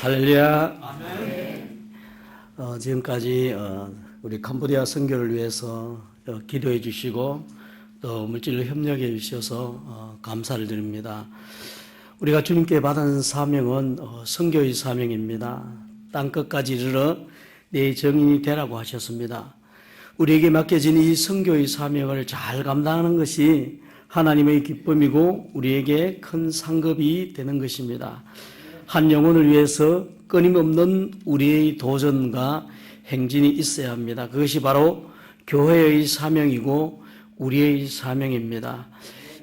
할렐루야. 지금까지 우리 캄보디아 선교를 위해서 기도해 주시고 또 물질로 협력해 주셔서 감사를 드립니다. 우리가 주님께 받은 사명은 선교의 사명입니다. 땅끝까지 이르러 내 정인이 되라고 하셨습니다. 우리에게 맡겨진 이 선교의 사명을 잘 감당하는 것이 하나님의 기쁨이고 우리에게 큰 상급이 되는 것입니다. 한 영혼을 위해서 끊임없는 우리의 도전과 행진이 있어야 합니다. 그것이 바로 교회의 사명이고 우리의 사명입니다.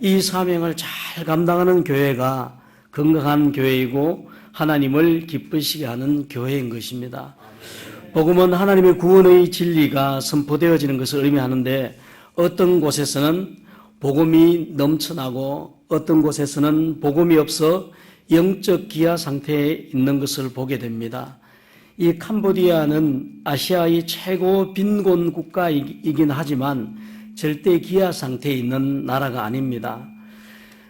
이 사명을 잘 감당하는 교회가 건강한 교회이고 하나님을 기쁘시게 하는 교회인 것입니다. 복음은 하나님의 구원의 진리가 선포되어지는 것을 의미하는데 어떤 곳에서는 복음이 넘쳐나고 어떤 곳에서는 복음이 없어 영적 기아 상태에 있는 것을 보게 됩니다. 이 캄보디아는 아시아의 최고 빈곤 국가이긴 하지만 절대 기아 상태에 있는 나라가 아닙니다.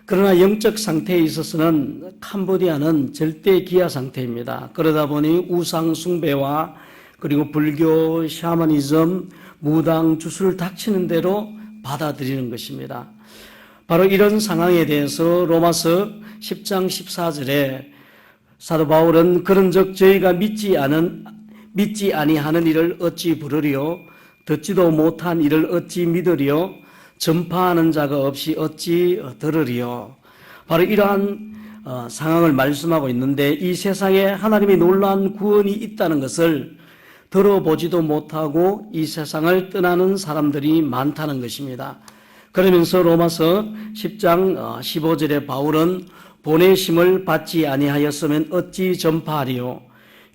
그러나 영적 상태에 있어서는 캄보디아는 절대 기아 상태입니다. 그러다 보니 우상 숭배와 그리고 불교, 샤머니즘, 무당, 주술 닥치는 대로 받아들이는 것입니다. 바로 이런 상황에 대해서 로마서 10장 14절에 사도 바울은 그런즉 저희가 믿지 아니하는 일을 어찌 부르리요 듣지도 못한 일을 어찌 믿으리요 전파하는 자가 없이 어찌 들으리요. 바로 이러한 상황을 말씀하고 있는데 이 세상에 하나님의 놀라운 구원이 있다는 것을 들어보지도 못하고 이 세상을 떠나는 사람들이 많다는 것입니다. 그러면서 로마서 10장 15절에 바울은 보내심을 받지 아니하였으면 어찌 전파하리요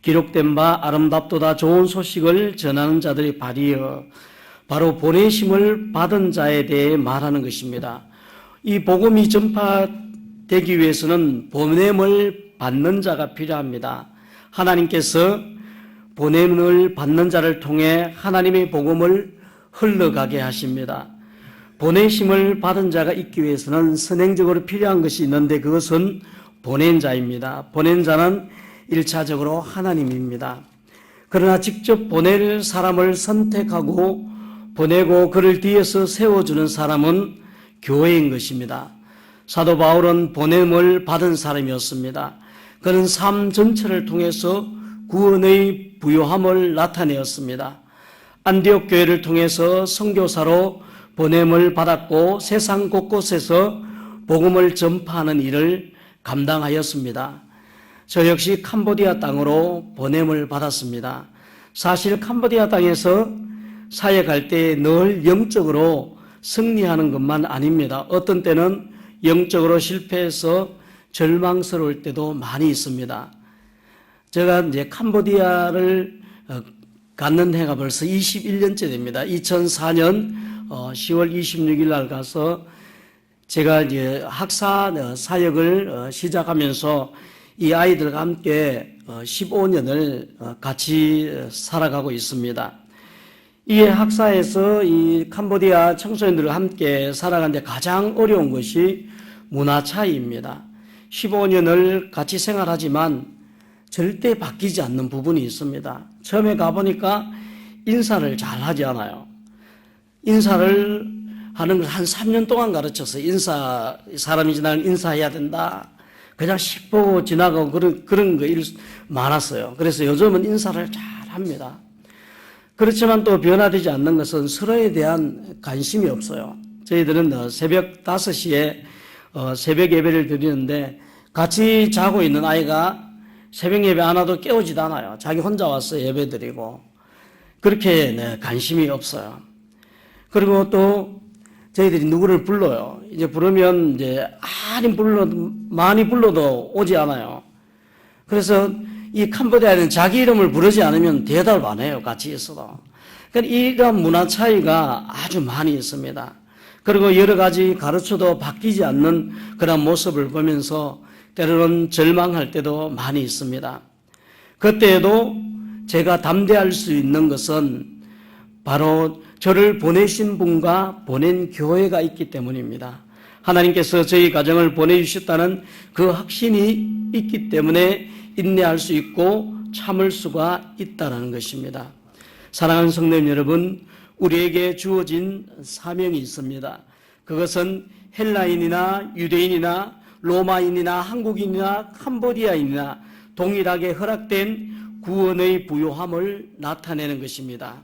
기록된 바 아름답도다 좋은 소식을 전하는 자들의 발이여. 바로 보내심을 받은 자에 대해 말하는 것입니다. 이 복음이 전파되기 위해서는 보냄을 받는 자가 필요합니다. 하나님께서 보냄을 받는 자를 통해 하나님의 복음을 흘러가게 하십니다. 보내심을 받은 자가 있기 위해서는 선행적으로 필요한 것이 있는데 그것은 보낸 자입니다. 보낸 자는 1차적으로 하나님입니다. 그러나 직접 보낼 사람을 선택하고 보내고 그를 뒤에서 세워주는 사람은 교회인 것입니다. 사도 바울은 보냄을 받은 사람이었습니다. 그는 삶 전체를 통해서 구원의 부요함을 나타내었습니다. 안디옥 교회를 통해서 선교사로 보냄을 받았고 세상 곳곳에서 복음을 전파하는 일을 감당하였습니다. 저 역시 캄보디아 땅으로 보냄을 받았습니다. 사실 캄보디아 땅에서 사역할 때 늘 영적으로 승리하는 것만 아닙니다. 어떤 때는 영적으로 실패해서 절망스러울 때도 많이 있습니다. 제가 이제 캄보디아를 갔는 해가 벌써 21년째 됩니다. 2004년 10월 26일 날 가서 제가 이제 학사 사역을 시작하면서 이 아이들과 함께 15년을 같이 살아가고 있습니다. 이 학사에서 이 캄보디아 청소년들과 함께 살아가는데 가장 어려운 것이 문화 차이입니다. 15년을 같이 생활하지만 절대 바뀌지 않는 부분이 있습니다. 처음에 가보니까 인사를 잘 하지 않아요. 인사를 하는 걸 한 3년 동안 가르쳐서 사람이 지나면 인사해야 된다. 그냥 씩 보고 지나가고 그런 거 많았어요. 그래서 요즘은 인사를 잘 합니다. 그렇지만 또 변화되지 않는 것은 서로에 대한 관심이 없어요. 저희들은 새벽 5시에 새벽 예배를 드리는데 같이 자고 있는 아이가 새벽 예배 안 와도 깨우지도 않아요. 자기 혼자 와서 예배 드리고 그렇게 관심이 없어요. 그리고 또 저희들이 누구를 불러요. 이제 부르면 이제 많이 불러도 오지 않아요. 그래서 이 캄보디아는 자기 이름을 부르지 않으면 대답을 안 해요. 같이 있어도. 그러니까 이런 문화 차이가 아주 많이 있습니다. 그리고 여러 가지 가르쳐도 바뀌지 않는 그런 모습을 보면서 때로는 절망할 때도 많이 있습니다. 그때에도 제가 담대할 수 있는 것은 바로 저를 보내신 분과 보낸 교회가 있기 때문입니다. 하나님께서 저희 가정을 보내주셨다는 그 확신이 있기 때문에 인내할 수 있고 참을 수가 있다는 것입니다. 사랑하는 성도님 여러분, 우리에게 주어진 사명이 있습니다. 그것은 헬라인이나 유대인이나 로마인이나 한국인이나 캄보디아인이나 동일하게 허락된 구원의 부요함을 나타내는 것입니다.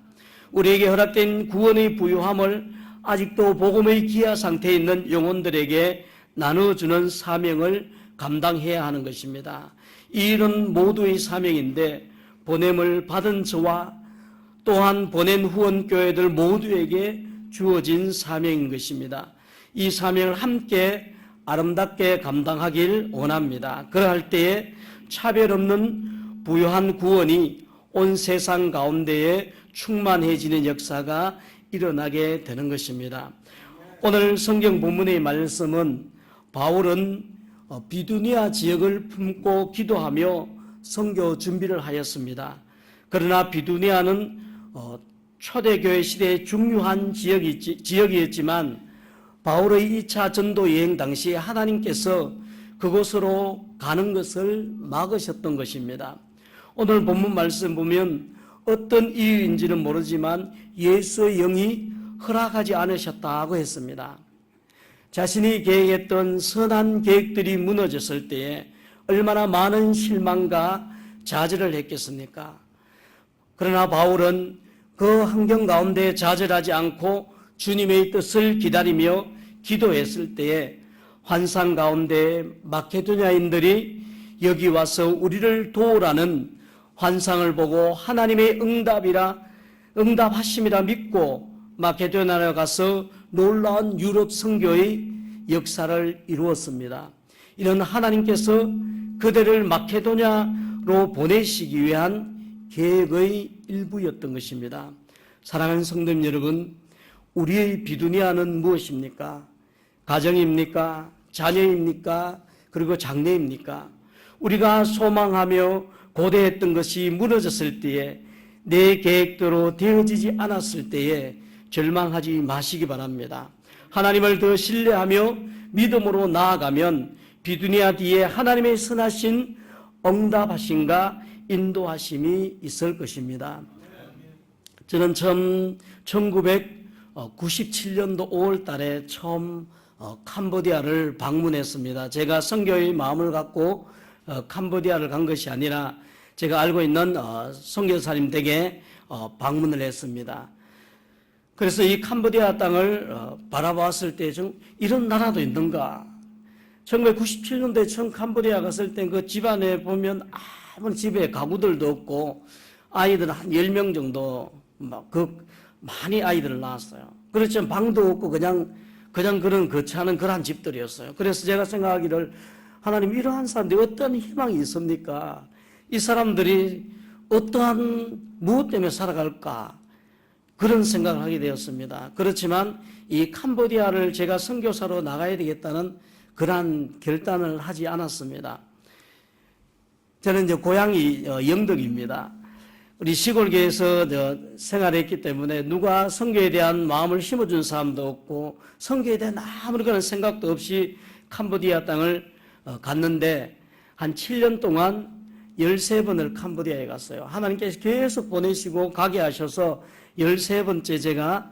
우리에게 허락된 구원의 부요함을 아직도 복음의 기아 상태에 있는 영혼들에게 나눠주는 사명을 감당해야 하는 것입니다. 이 일은 모두의 사명인데 보냄을 받은 저와 또한 보낸 후원교회들 모두에게 주어진 사명인 것입니다. 이 사명을 함께 아름답게 감당하길 원합니다. 그러할 때에 차별 없는 부요한 구원이 온 세상 가운데에 충만해지는 역사가 일어나게 되는 것입니다. 오늘 성경 본문의 말씀은 바울은 비두니아 지역을 품고 기도하며 선교 준비를 하였습니다. 그러나 비두니아는 초대교회 시대의 중요한 지역이었지만 바울의 2차 전도 여행 당시에 하나님께서 그곳으로 가는 것을 막으셨던 것입니다. 오늘 본문 말씀 보면 어떤 이유인지는 모르지만 예수의 영이 허락하지 않으셨다고 했습니다. 자신이 계획했던 선한 계획들이 무너졌을 때에 얼마나 많은 실망과 좌절을 했겠습니까? 그러나 바울은 그 환경 가운데 좌절하지 않고 주님의 뜻을 기다리며 기도했을 때에 환상 가운데 마케도냐인들이 여기 와서 우리를 도우라는 환상을 보고 하나님의 응답하심이라 믿고 마케도냐에 가서 놀라운 유럽 선교의 역사를 이루었습니다. 이는 하나님께서 그들을 마케도냐로 보내시기 위한 계획의 일부였던 것입니다. 사랑하는 성도님 여러분, 우리의 비두니아는 무엇입니까? 가정입니까? 자녀입니까? 그리고 장래입니까? 우리가 소망하며 고대했던 것이 무너졌을 때에 내 계획대로 되어지지 않았을 때에 절망하지 마시기 바랍니다. 하나님을 더 신뢰하며 믿음으로 나아가면 비두니아 뒤에 하나님의 선하신 응답하심과 인도하심이 있을 것입니다. 저는 처음 1997년도 5월 달에 처음 캄보디아를 방문했습니다. 제가 선교의 마음을 갖고 캄보디아를 간 것이 아니라 제가 알고 있는 선교사님 댁에 방문을 했습니다. 그래서 이 캄보디아 땅을 바라봤을 때 이런 나라도 있는가? 1997년도에 처음 캄보디아 갔을 때 그 집안에 보면 아무 집에 가구들도 없고 아이들 한 10명 정도 많이 아이들을 낳았어요. 그렇지만 방도 없고 그냥 그런 거치하는 그러한 집들이었어요. 그래서 제가 생각하기를 하나님 이러한 사람들이 어떤 희망이 있습니까? 이 사람들이 어떠한 무엇 때문에 살아갈까? 그런 생각을 하게 되었습니다. 그렇지만 이 캄보디아를 제가 선교사로 나가야 되겠다는 그러한 결단을 하지 않았습니다. 저는 이제 고향이 영덕입니다. 우리 시골교회에서 생활했기 때문에 누가 선교에 대한 마음을 심어준 사람도 없고 선교에 대한 아무런 그런 생각도 없이 캄보디아 땅을 갔는데 한 7년 동안 13번을 캄보디아에 갔어요. 하나님께서 계속 보내시고 가게 하셔서 13번째 제가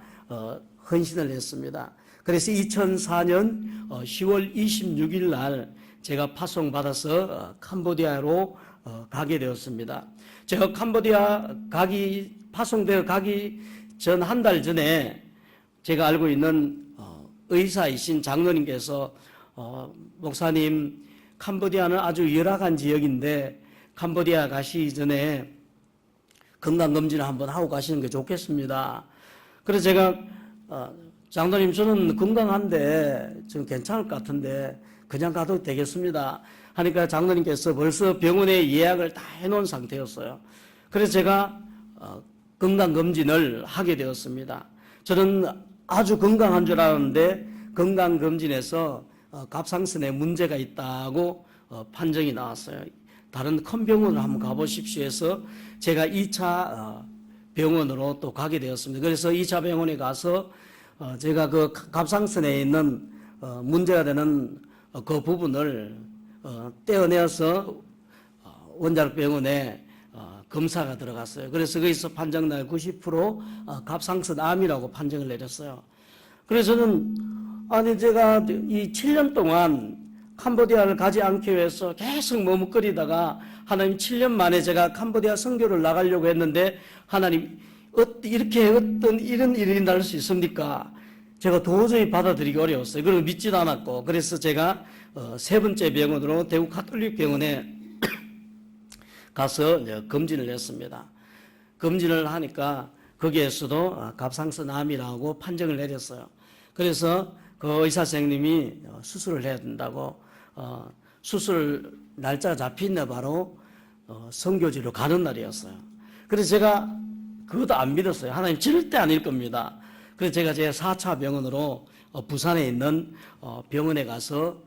헌신을 했습니다. 그래서 2004년 10월 26일 날 제가 파송받아서 캄보디아로 가게 되었습니다. 제가 캄보디아 파송되어 가기 전 한 달 전에 제가 알고 있는 의사이신 장로님께서 목사님, 캄보디아는 아주 열악한 지역인데 캄보디아 가시기 전에 건강검진을 한번 하고 가시는 게 좋겠습니다. 그래서 제가 장로님 저는 건강한데 좀 괜찮을 것 같은데 그냥 가도 되겠습니다 하니까 장로님께서 벌써 병원에 예약을 다 해놓은 상태였어요. 그래서 제가 건강검진을 하게 되었습니다. 저는 아주 건강한 줄 알았는데 건강검진에서 갑상선에 문제가 있다고 판정이 나왔어요. 다른 큰 병원을 한번 가보십시오 해서 제가 2차 병원으로 또 가게 되었습니다. 그래서 2차 병원에 가서 제가 그 갑상선에 있는 문제가 되는 그 부분을 떼어내어서 원자력병원에 검사가 들어갔어요. 그래서 거기서 판정날 90% 갑상선 암이라고 판정을 내렸어요. 그래서 저는 아니 제가 이 7년 동안 캄보디아를 가지 않기 위해서 계속 머뭇거리다가 하나님 7년 만에 제가 캄보디아 선교를 나가려고 했는데 하나님 이렇게 어떤 이런 일이 날 수 있습니까? 제가 도저히 받아들이기 어려웠어요. 그리고 믿지도 않았고 그래서 제가 세 번째 병원으로 대구 가톨릭 병원에 가서 검진을 했습니다. 검진을 하니까 거기에서도 갑상선 암이라고 판정을 내렸어요. 그래서 그 의사 선생님이 수술을 해야 된다고 수술 날짜가 잡힌 날 바로 선교지로 가는 날이었어요. 그래서 제가 그것도 안 믿었어요. 하나님 절대 아닐 겁니다. 그래서 제가 제 4차 병원으로 부산에 있는 병원에 가서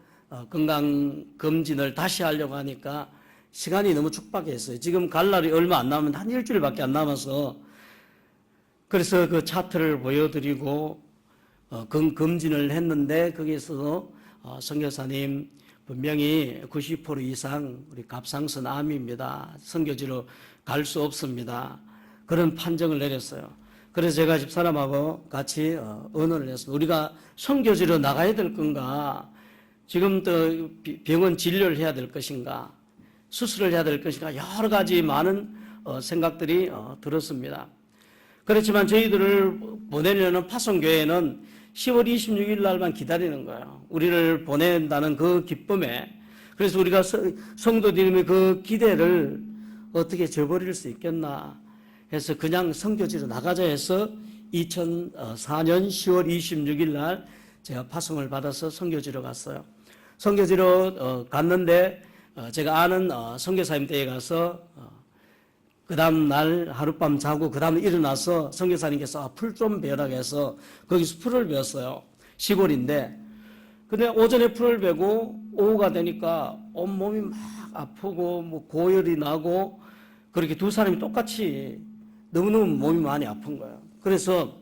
건강검진을 다시 하려고 하니까 시간이 너무 촉박했어요. 지금 갈 날이 얼마 안 남으면 한 일주일밖에 안 남아서 그래서 그 차트를 보여드리고 검진을 했는데 거기에서도 선교사님 분명히 90% 이상 우리 갑상선 암입니다. 선교지로 갈 수 없습니다. 그런 판정을 내렸어요. 그래서 제가 집사람하고 같이 의논을 했습니다. 우리가 선교지로 나가야 될 건가? 지금 또 병원 진료를 해야 될 것인가? 수술을 해야 될 것인가? 여러 가지 많은 생각들이 들었습니다. 그렇지만 저희들을 보내려는 파송교회는 10월 26일 날만 기다리는 거예요. 우리를 보낸다는 그 기쁨에. 그래서 우리가 성도들의 그 기대를 어떻게 저버릴 수 있겠나 해서 그냥 선교지로 나가자 해서 2004년 10월 26일 날 제가 파송을 받아서 선교지로 갔어요. 선교지로 갔는데 제가 아는 선교사님 댁에 가서 그 다음 날 하룻밤 자고 그 다음에 일어나서 선교사님께서 풀 좀 배우라고 해서 거기서 풀을 배웠어요. 시골인데 근데 오전에 풀을 배고 오후가 되니까 온몸이 막 아프고 뭐 고열이 나고 그렇게 두 사람이 똑같이 너무너무 몸이 많이 아픈 거예요. 그래서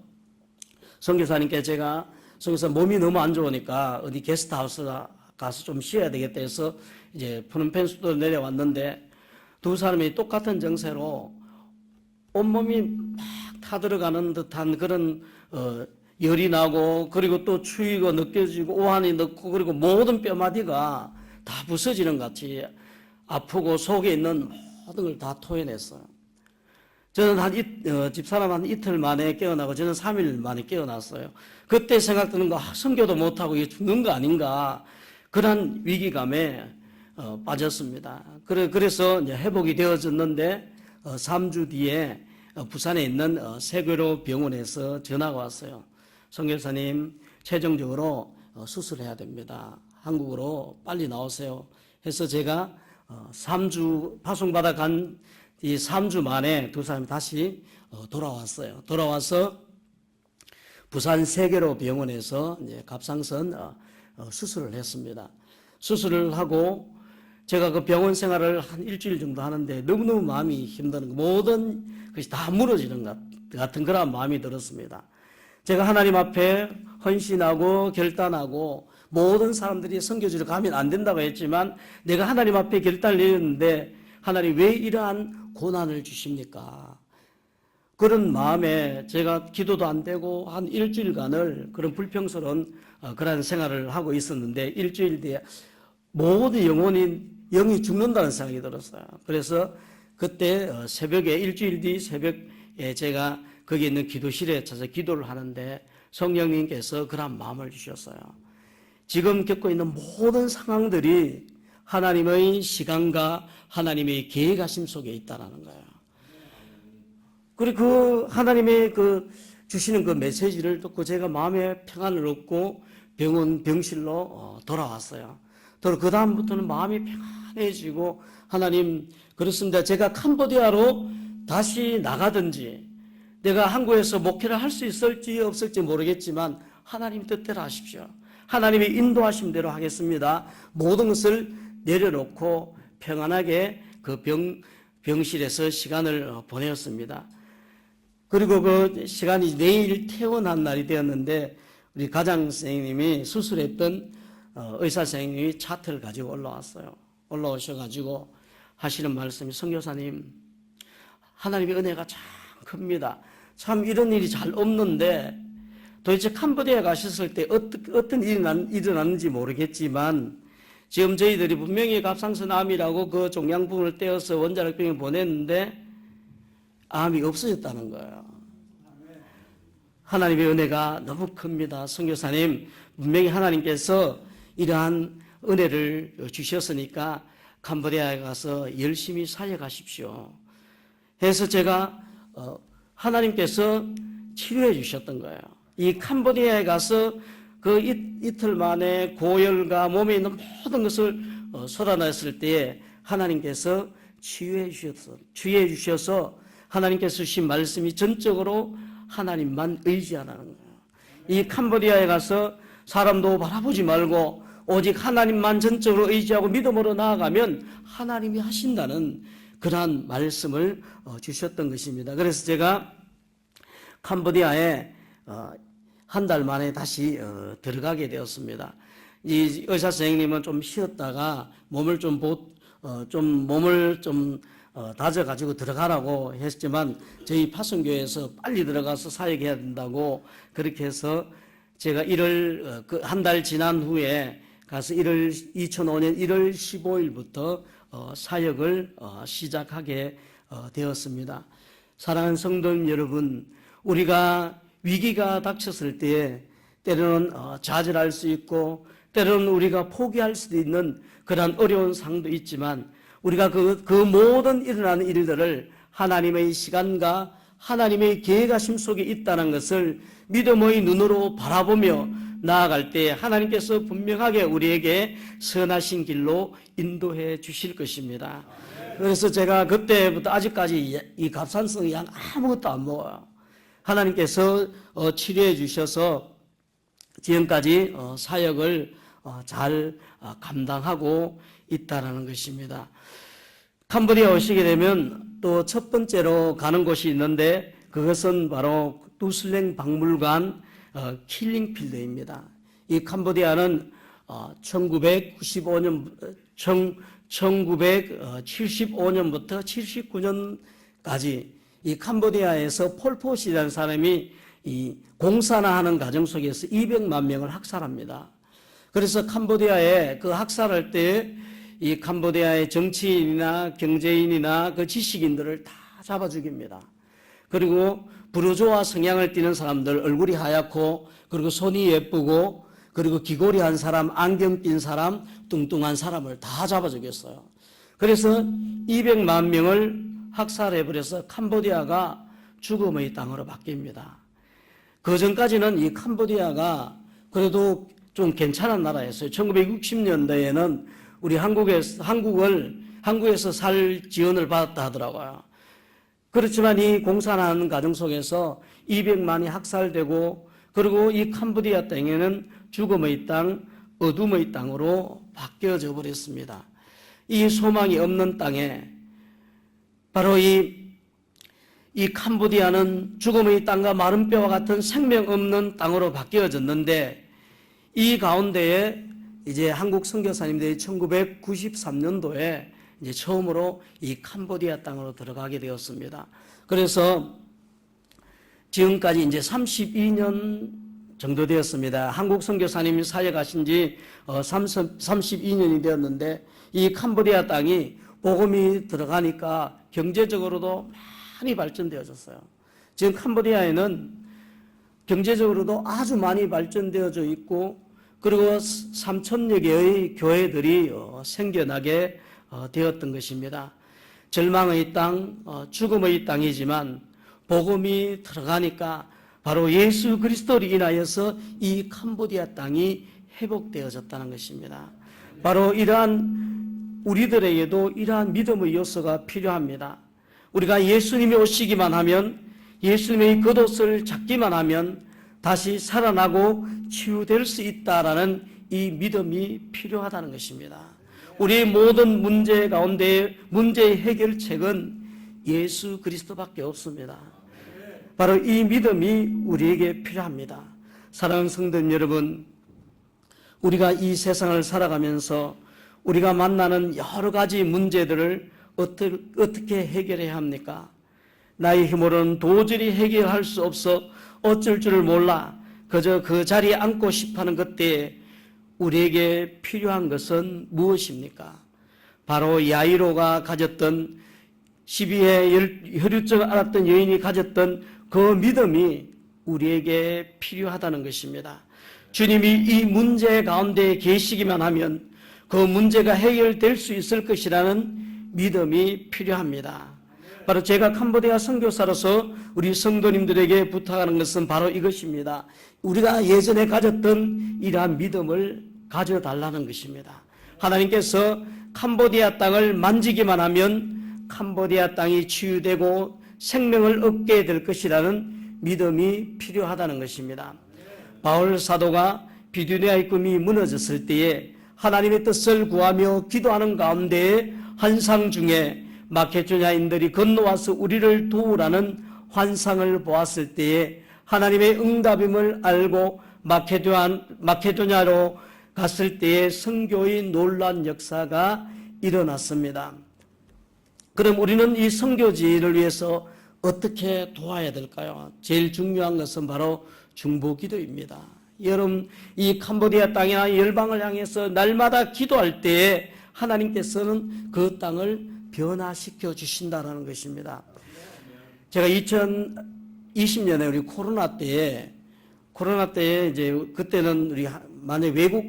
선교사님께 제가 선교사 몸이 너무 안 좋으니까 어디 게스트하우스 가서 좀 쉬어야 되겠다 해서 이제 푸른펜수도 내려왔는데 두 사람이 똑같은 정세로 온몸이 막 타들어가는 듯한 그런 열이 나고 그리고 또 추위가 느껴지고 오한이 넣고 그리고 모든 뼈마디가 다 부서지는 것 같이 아프고 속에 있는 모든 걸 다 토해냈어요. 저는 집사람 한 이틀 만에 깨어나고 저는 3일 만에 깨어났어요. 그때 생각드는 거 선교도 못하고 이게 죽는 거 아닌가 그런 위기감에 빠졌습니다. 그래서 이제 회복이 되어졌는데 3주 뒤에 부산에 있는 세교로 병원에서 전화가 왔어요. 선교사님 최종적으로 수술해야 됩니다. 한국으로 빨리 나오세요. 해서 제가 3주 파송받아 간 이 3주 만에 두 사람이 다시 돌아왔어요. 돌아와서 부산 세계로 병원에서 이제 갑상선 수술을 했습니다. 수술을 하고 제가 그 병원 생활을 한 일주일 정도 하는데 너무너무 마음이 힘드는 모든 것이 다 무너지는 것 같은 그런 마음이 들었습니다. 제가 하나님 앞에 헌신하고 결단하고 모든 사람들이 선교지로 가면 안 된다고 했지만 내가 하나님 앞에 결단을 내렸는데 하나님 왜 이러한 고난을 주십니까? 그런 마음에 제가 기도도 안 되고 한 일주일간을 그런 불평스러운 그런 생활을 하고 있었는데 일주일 뒤에 모든 영이 죽는다는 생각이 들었어요. 그래서 그때 새벽에 일주일 뒤 새벽에 제가 거기 있는 기도실에 찾아서 기도를 하는데 성령님께서 그런 마음을 주셨어요. 지금 겪고 있는 모든 상황들이 하나님의 시간과 하나님의 계획하심 속에 있다라는 거예요. 그리고 그 하나님의 그 주시는 그 메시지를 듣고 제가 마음의 평안을 얻고 병실로 돌아왔어요. 그 다음부터는 마음이 평안해지고 하나님 그렇습니다. 제가 캄보디아로 다시 나가든지 내가 한국에서 목회를 할 수 있을지 없을지 모르겠지만 하나님 뜻대로 하십시오. 하나님의 인도하심대로 하겠습니다. 모든 것을 내려놓고 평안하게 그 병실에서 시간을 보내었습니다. 그리고 그 시간이 내일 퇴원한 날이 되었는데 우리 가장 선생님이 수술했던 의사 선생님이 차트를 가지고 올라왔어요. 올라오셔가지고 하시는 말씀이, 선교사님, 하나님의 은혜가 참 큽니다. 참 이런 일이 잘 없는데 도대체 캄보디아에 가셨을 때 어떤 일이 일어났는지 모르겠지만 지금 저희들이 분명히 갑상선암이라고 그 종양부분을 떼어서 원자력병에 보냈는데 암이 없어졌다는 거예요. 하나님의 은혜가 너무 큽니다. 선교사님, 분명히 하나님께서 이러한 은혜를 주셨으니까 캄보디아에 가서 열심히 사역하십시오 해서 제가 하나님께서 치료해 주셨던 거예요. 이 캄보디아에 가서 그 이틀 만에 고열과 몸에 있는 모든 것을 쏟아냈을 때에 하나님께서 치유해 주셔서 하나님께서 주신 말씀이 전적으로 하나님만 의지하라는 거예요. 이 캄보디아에 가서 사람도 바라보지 말고 오직 하나님만 전적으로 의지하고 믿음으로 나아가면 하나님이 하신다는 그러한 말씀을 주셨던 것입니다. 그래서 제가 캄보디아에 한 달 만에 다시 들어가게 되었습니다. 이 의사 선생님은 좀 쉬었다가 몸을 좀 다져가지고 들어가라고 했지만 저희 파송교회에서 빨리 들어가서 사역해야 된다고 그렇게 해서 제가 한 달 지난 후에 가서 2005년 1월 15일부터 사역을 시작하게 되었습니다. 사랑하는 성도 여러분, 우리가 위기가 닥쳤을 때에 때로는 좌절할 수 있고 때로는 우리가 포기할 수도 있는 그런 어려운 상황도 있지만 우리가 그 모든 일어나는 일들을 하나님의 시간과 하나님의 계획하심 속에 있다는 것을 믿음의 눈으로 바라보며 나아갈 때 하나님께서 분명하게 우리에게 선하신 길로 인도해 주실 것입니다. 그래서 제가 그때부터 아직까지 이 갑상선 약 아무것도 안 먹어요. 하나님께서 치료해 주셔서 지금까지 사역을 잘 감당하고 있다는 것입니다. 캄보디아 오시게 되면 또 첫 번째로 가는 곳이 있는데 그것은 바로 두슬랭 박물관 킬링필드입니다. 이 캄보디아는 1975년부터 79년까지 이 캄보디아에서 폴포시라는 사람이 이 공산화하는 과정 속에서 200만 명을 학살합니다. 그래서 캄보디아에 그 학살할 때 이 캄보디아의 정치인이나 경제인이나 그 지식인들을 다 잡아 죽입니다. 그리고 부르조아 성향을 띠는 사람들, 얼굴이 하얗고 그리고 손이 예쁘고 그리고 귀고리한 사람, 안경 낀 사람, 뚱뚱한 사람을 다 잡아 죽였어요. 그래서 200만 명을 학살해버려서 캄보디아가 죽음의 땅으로 바뀝니다. 그 전까지는 이 캄보디아가 그래도 좀 괜찮은 나라였어요. 1960년대에는 우리 한국에서 살 지원을 받았다 하더라고요. 그렇지만 이 공산화하는 과정 속에서 200만이 학살되고 그리고 이 캄보디아 땅에는 죽음의 땅, 어둠의 땅으로 바뀌어져 버렸습니다. 이 소망이 없는 땅에 바로 이 캄보디아는 죽음의 땅과 마른 뼈와 같은 생명 없는 땅으로 바뀌어졌는데 이 가운데에 이제 한국 선교사님들이 1993년도에 이제 처음으로 이 캄보디아 땅으로 들어가게 되었습니다. 그래서 지금까지 이제 32년 정도 되었습니다. 한국 선교사님이 사역하신 지 32년이 되었는데 이 캄보디아 땅이 복음이 들어가니까 경제적으로도 많이 발전되어졌어요. 지금 캄보디아에는 경제적으로도 아주 많이 발전되어져 있고 그리고 3,000여 개의 교회들이 생겨나게 되었던 것입니다. 절망의 땅, 죽음의 땅이지만 복음이 들어가니까 바로 예수 그리스도로 인하여서 이 캄보디아 땅이 회복되어졌다는 것입니다. 바로 이러한 우리들에게도 이러한 믿음의 요소가 필요합니다. 우리가 예수님이 오시기만 하면 예수님의 겉옷을 잡기만 하면 다시 살아나고 치유될 수 있다라는 이 믿음이 필요하다는 것입니다. 우리의 모든 문제 가운데 문제의 해결책은 예수 그리스도밖에 없습니다. 바로 이 믿음이 우리에게 필요합니다. 사랑하는 성도 여러분, 우리가 이 세상을 살아가면서 우리가 만나는 여러 가지 문제들을 어떻게 해결해야 합니까? 나의 힘으로는 도저히 해결할 수 없어 어쩔 줄을 몰라 그저 그 자리에 앉고 싶어하는 그때에 우리에게 필요한 것은 무엇입니까? 바로 야이로가 가졌던 시비에 혈유증을 앓았던 여인이 가졌던 그 믿음이 우리에게 필요하다는 것입니다. 주님이 이 문제 가운데 계시기만 하면 그 문제가 해결될 수 있을 것이라는 믿음이 필요합니다. 바로 제가 캄보디아 선교사로서 우리 성도님들에게 부탁하는 것은 바로 이것입니다. 우리가 예전에 가졌던 이러한 믿음을 가져달라는 것입니다. 하나님께서 캄보디아 땅을 만지기만 하면 캄보디아 땅이 치유되고 생명을 얻게 될 것이라는 믿음이 필요하다는 것입니다. 바울 사도가 비두니아의 꿈이 무너졌을 때에 하나님의 뜻을 구하며 기도하는 가운데 환상 중에 마케도냐인들이 건너와서 우리를 도우라는 환상을 보았을 때에 하나님의 응답임을 알고 마케도냐로 갔을 때에 선교의 놀라운 역사가 일어났습니다. 그럼 우리는 이 선교지를 위해서 어떻게 도와야 될까요? 제일 중요한 것은 바로 중보기도입니다. 여러분, 이 캄보디아 땅이나 열방을 향해서 날마다 기도할 때에 하나님께서는 그 땅을 변화시켜 주신다는 것입니다. 제가 2020년에 우리 코로나 때에 이제 그때는 우리 만약 외국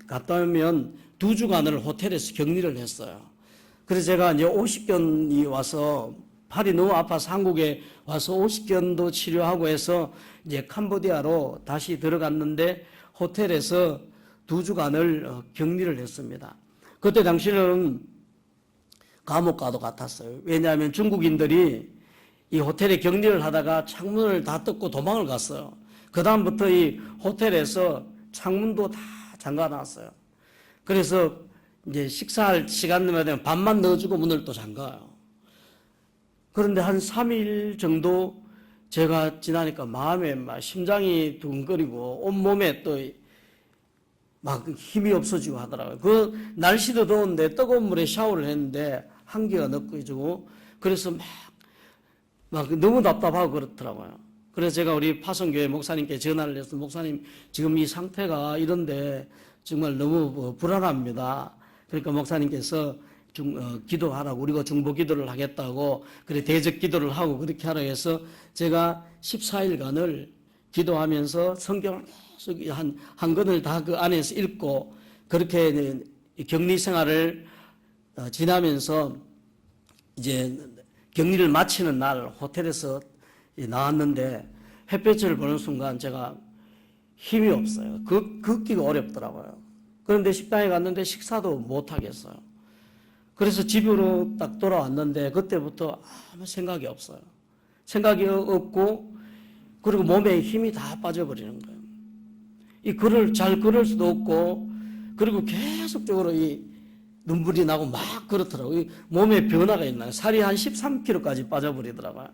갔다 오면 2주간을 호텔에서 격리를 했어요. 그래서 제가 이제 50견이 와서 팔이 너무 아파서 한국에 와서 50견도 치료하고 해서 이제 캄보디아로 다시 들어갔는데 호텔에서 2주간을 격리를 했습니다. 그때 당시는 감옥과도 같았어요. 왜냐하면 중국인들이 이 호텔에 격리를 하다가 창문을 다 뜯고 도망을 갔어요. 그 다음부터 이 호텔에서 창문도 다 잠가놨어요. 그래서 이제 식사할 시간만 되면 밥만 넣어주고 문을 또 잠가요. 그런데 한 3일 정도 제가 지나니까 마음에 막 심장이 두근거리고 온몸에 또 막 힘이 없어지고 하더라고요. 그 날씨도 더운데 뜨거운 물에 샤워를 했는데 한기가 느껴지고 그래서 막 너무 답답하고 그렇더라고요. 그래서 제가 우리 파송교회 목사님께 전화를 해서 목사님 지금 이 상태가 이런데 정말 너무 불안합니다. 그러니까 목사님께서 기도하라고 우리가 중보 기도를 하겠다고 그래 대적 기도를 하고 그렇게 하라고 해서 제가 14일간을 기도하면서 성경을 계속 한 권을 다 그 안에서 읽고 그렇게 격리 생활을 지나면서 이제 격리를 마치는 날 호텔에서 나왔는데 햇볕을 보는 순간 제가 힘이 없어요. 걷기가 어렵더라고요. 그런데 식당에 갔는데 식사도 못 하겠어요. 그래서 집으로 딱 돌아왔는데 그때부터 아무 생각이 없어요. 생각이 없고 그리고 몸에 힘이 다 빠져버리는 거예요. 잘 걸을 수도 없고 그리고 계속적으로 이 눈물이 나고 막 그렇더라고요. 몸에 변화가 있나요? 살이 한 13kg까지 빠져버리더라고요.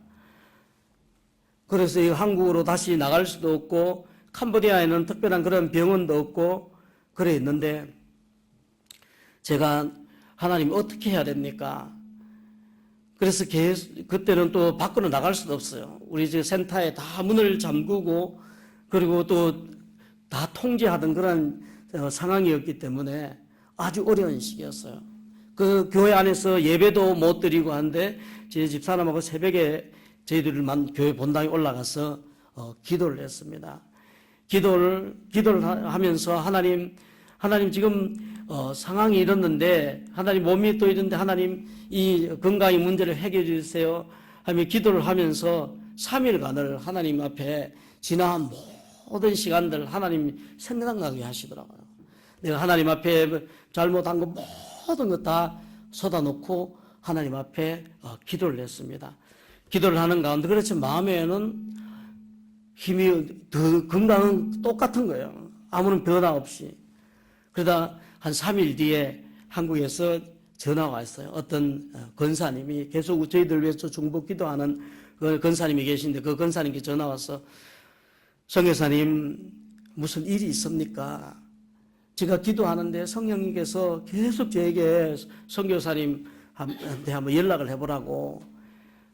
그래서 이 한국으로 다시 나갈 수도 없고 캄보디아에는 특별한 그런 병원도 없고 그래 있는데 제가 하나님 어떻게 해야 됩니까? 그래서 그때는 또 밖으로 나갈 수도 없어요. 우리 저 센터에 다 문을 잠그고 그리고 또 다 통제하던 그런 상황이었기 때문에 아주 어려운 시기였어요. 그 교회 안에서 예배도 못 드리고 하는데 제 집사람하고 새벽에 저희들만 교회 본당에 올라가서 기도를 했습니다. 기도를 하면서 하나님 지금 상황이 이렇는데 하나님 몸이 또 이런데 하나님 이 건강의 문제를 해결해 주세요 하며 기도를 하면서 3일간을 하나님 앞에 지난 모든 시간들 하나님 생각나게 하시더라고요. 내가 하나님 앞에 잘못한 거 모든 것 다 쏟아놓고 하나님 앞에 기도를 했습니다. 기도를 하는 가운데 그렇지 마음에는 힘이 더 건강은 똑같은 거예요. 아무런 변화 없이. 그러다 한 3일 뒤에 한국에서 전화가 왔어요. 어떤 권사님이 계속 저희들 위해서 중보 기도하는 그 권사님이 계신데 그 권사님께 전화 와서 성교사님 무슨 일이 있습니까? 제가 기도하는데 성령님께서 계속 저에게 선교사님 한테 한번 연락을 해보라고.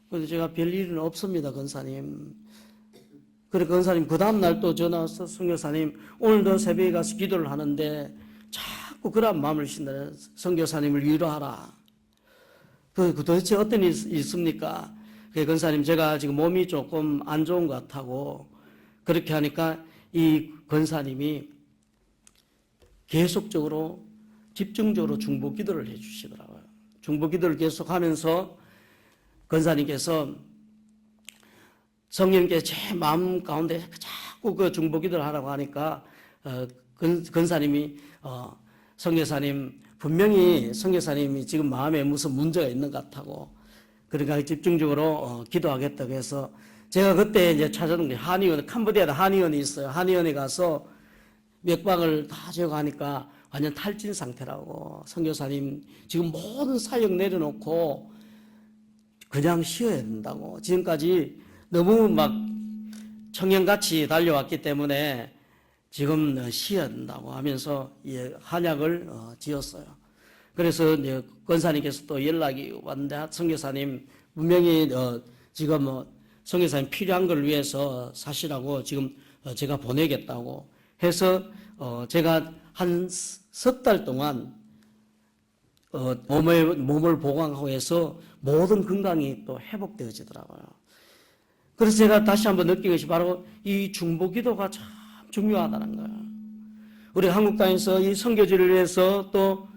그래서 제가 별일은 없습니다, 권사님. 그래, 권사님, 그 다음날 또 전화 와서, 선교사님, 오늘도 새벽에 가서 기도를 하는데 자꾸 그런 마음을 신다. 선교사님을 위로하라. 그 도대체 어떤 일이 있습니까? 그 권사님, 제가 지금 몸이 조금 안 좋은 것 같다고. 그렇게 하니까 이 권사님이 계속적으로 집중적으로 중보 기도를 해 주시더라고요. 중보 기도를 계속 하면서 권사님께서 성령께 제 마음 가운데 자꾸 그 중보 기도를 하라고 하니까 권사님이 선교사님, 분명히 선교사님이 지금 마음에 무슨 문제가 있는 것 같다고, 그러니까 집중적으로 기도하겠다고 해서 제가 그때 이제 찾아온 게 한의원, 캄보디아에 한의원이 있어요. 한의원에 가서 맥박을 다 재고 하니까 완전 탈진 상태라고. 선교사님 지금 모든 사역 내려놓고 그냥 쉬어야 된다고. 지금까지 너무 막 청년같이 달려왔기 때문에 지금 쉬어야 된다고 하면서 한약을 지었어요. 그래서 이제 권사님께서 또 연락이 왔는데, 선교사님 분명히 지금 선교사님 필요한 걸 위해서 사시라고 지금 제가 보내겠다고 해서 제가 한 석 달 동안 몸을 보강하고 해서 모든 건강이 또 회복되어지더라고요. 그래서 제가 다시 한번 느낀 것이 바로 이 중보 기도가 참 중요하다는 거예요. 우리 한국 땅에서 이 선교지를 위해서 또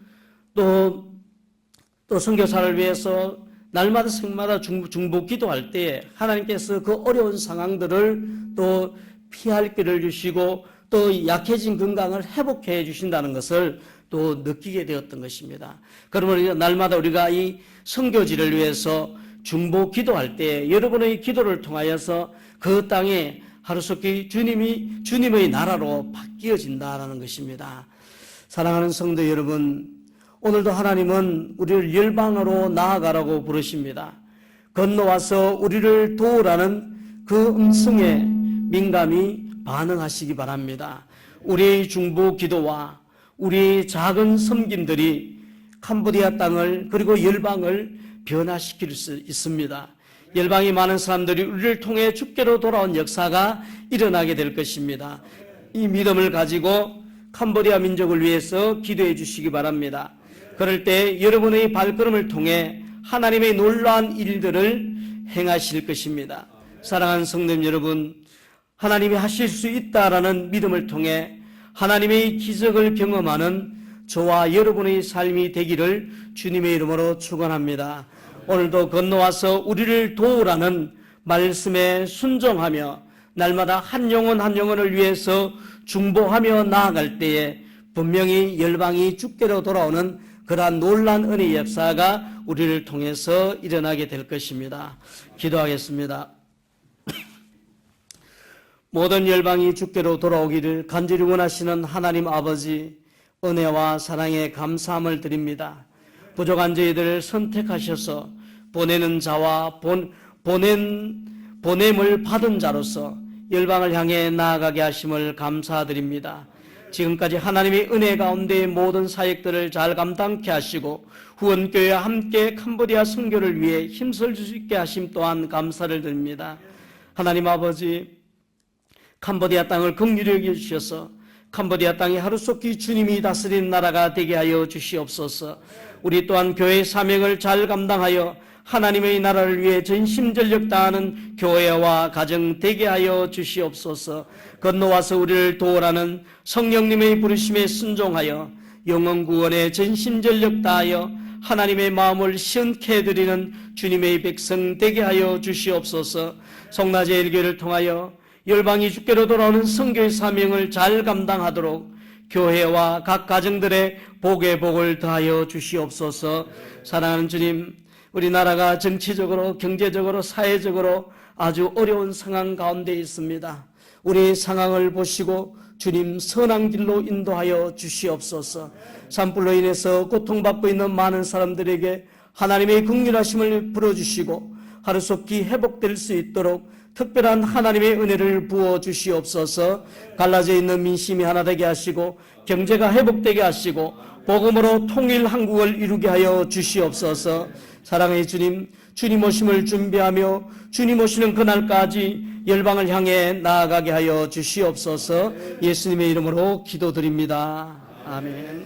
선교사를 위해서 날마다 생마다 중보 기도할 때 하나님께서 그 어려운 상황들을 또 피할 길을 주시고 또 약해진 건강을 회복해 주신다는 것을 또 느끼게 되었던 것입니다. 그러면 날마다 우리가 이 선교지를 위해서 중보 기도할 때 여러분의 기도를 통하여서 그 땅에 하루속히 주님의 나라로 바뀌어진다는 것입니다. 사랑하는 성도 여러분, 오늘도 하나님은 우리를 열방으로 나아가라고 부르십니다. 건너와서 우리를 도우라는 그 음성에 민감히 반응하시기 바랍니다. 우리의 중보 기도와 우리의 작은 섬김들이 캄보디아 땅을 그리고 열방을 변화시킬 수 있습니다. 열방이 많은 사람들이 우리를 통해 주께로 돌아온 역사가 일어나게 될 것입니다. 이 믿음을 가지고 캄보디아 민족을 위해서 기도해 주시기 바랍니다. 그럴 때 여러분의 발걸음을 통해 하나님의 놀라운 일들을 행하실 것입니다. 사랑하는 성도님 여러분, 하나님이 하실 수 있다라는 믿음을 통해 하나님의 기적을 경험하는 저와 여러분의 삶이 되기를 주님의 이름으로 축원합니다. 오늘도 건너와서 우리를 도우라는 말씀에 순종하며 날마다 한 영혼 한 영혼을 위해서 중보하며 나아갈 때에 분명히 열방이 주께로 돌아오는 그러한 놀라운 은혜의 역사가 우리를 통해서 일어나게 될 것입니다. 기도하겠습니다. 모든 열방이 주께로 돌아오기를 간절히 원하시는 하나님 아버지, 은혜와 사랑에 감사함을 드립니다. 부족한 저희들을 선택하셔서 보내는 자와 보냄을 받은 자로서 열방을 향해 나아가게 하심을 감사드립니다. 지금까지 하나님의 은혜 가운데 모든 사역들을 잘 감당케 하시고 후원교회와 함께 캄보디아 선교를 위해 힘쓸 수 있게 하심 또한 감사를 드립니다. 하나님 아버지, 캄보디아 땅을 긍휼히 여겨주셔서 캄보디아 땅이 하루속히 주님이 다스리는 나라가 되게 하여 주시옵소서. 우리 또한 교회의 사명을 잘 감당하여 하나님의 나라를 위해 전심전력 다하는 교회와 가정 되게 하여 주시옵소서. 건너와서 우리를 도우라는 성령님의 부르심에 순종하여 영혼 구원에 전심전력 다하여 하나님의 마음을 시원케 해드리는 주님의 백성 되게 하여 주시옵소서. 성나제 일교를 통하여 열방이 주께로 돌아오는 선교의 사명을 잘 감당하도록 교회와 각 가정들의 복의 복을 더하여 주시옵소서. 사랑하는 주님, 우리나라가 정치적으로 경제적으로 사회적으로 아주 어려운 상황 가운데 있습니다. 우리의 상황을 보시고 주님 선한 길로 인도하여 주시옵소서. 산불로 인해서 고통받고 있는 많은 사람들에게 하나님의 긍휼하심을 불어주시고 하루속히 회복될 수 있도록 특별한 하나님의 은혜를 부어 주시옵소서. 갈라져 있는 민심이 하나 되게 하시고 경제가 회복되게 하시고 복음으로 통일 한국을 이루게 하여 주시옵소서. 사랑의 주님, 주님 오심을 준비하며 주님 오시는 그날까지 열방을 향해 나아가게 하여 주시옵소서. 예수님의 이름으로 기도드립니다. 아멘.